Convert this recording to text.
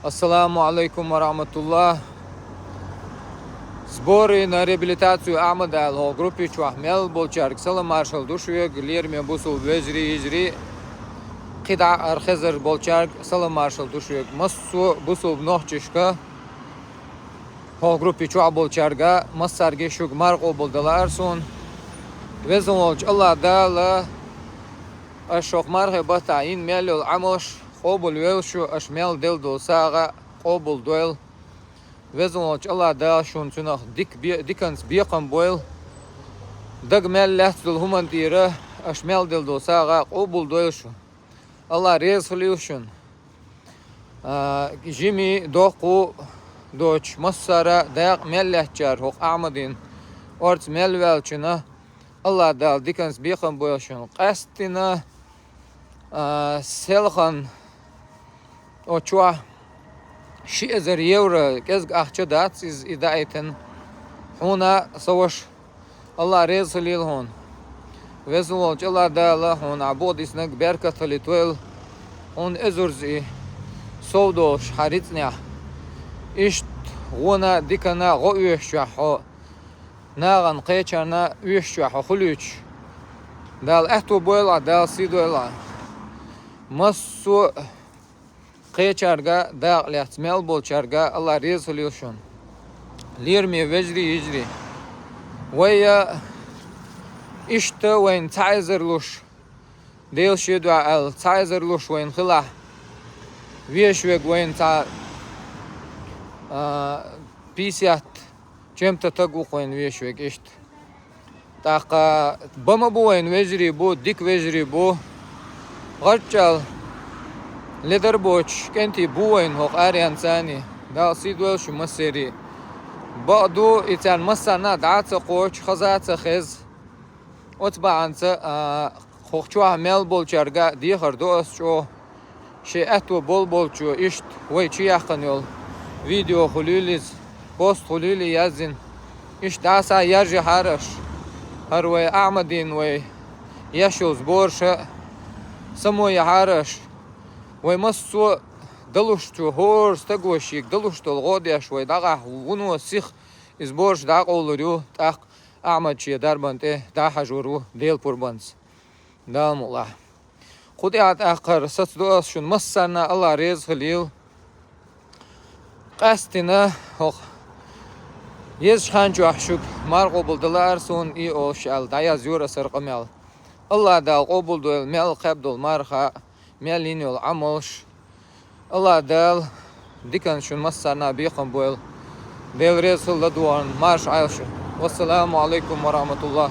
Assalamu alaikum wa rahmatullah. Зборы на реабилитацию Ахмада Ал группе Чуахмел Болчарк Сала маршал душуя Глерме Бусул Везри Изри Қида Архезер Болчарк Сала маршал душуя Массу Бусул Нохчишка группе Чуах Болчарга Массарге Шуг Марго Болдаларсон Везолч Аллах Дала Ашок Марге Батаин Мелюл Амош Қобул Велшу Ашмел Дел Досага Қобул Дуэл Везолч Allah da şun çunaq dikans biqam boyl dagmel lahtul human tira ashmel del dosaga qobul doyl şu Allah rez khliushun jimi doqu doç masara daq mellahchar hoq amadin orts melvel çuna Allah da dikans biqam boyl şun qastina selxan o çua شيء زريورة كذا أحجدات إز إدايتن هنا سوش الله رزق ليل هون وزول الله دالا هون عبود إسنك بركة لتويل هون إزرزي سودوش حريتنيا إشت هنا ديكنا غويش شحو ناغن قيشنا ويش شحو خلوش دال أحتو بويلا دال سيدويلا مسو Qeçarga dağlıt mel bolçarga Allah rez oluyorsun. Lirmi vecri hicri. Veya işte wen taizerluş. Del şedu al taizerluş wen khila. Vieşvek wen ta pisiyat cemta tagu wen vieşvek işte. Taqa bama bu wen vecri bu dik vecri bu. Garçal لدر بوش كنتي بوين هوق آريان ثاني دا سيدوال شو مسيري بعدو إتان مسانا دعات قوش خزات خز وطبعا خوخشوها ميل بولشارغا دي خردوس شو شي اتو بول شو اشت وي چي يخنيول فيديو خلوليز بوست خلولي يزين اشت داسا يرجي حارش هر وي اعمدين وي يشوز بورش سمو يحارش ويمسو دلوشتو هور ستغوشيك دلوشتو الغوديا شوي دغه ونو سيخ ازبورش دغه اولريو تاق احمد شي دربنته دا حجورو ديل قربانس دام الله خديات اخر ستدوس شون مسنا الله رز خليل قاستنا هوخ يز خانجو احشوك مارغو بلدلار سون اي او شال دايا زيورا سرقمال الله دا قبول دول مال قبدول مارخا مالين يول عموش الله دال ديكن شون مسارنا بيقم بويل ديل ريسل لدوان مارش عايشو والسلام عليكم ورحمة الله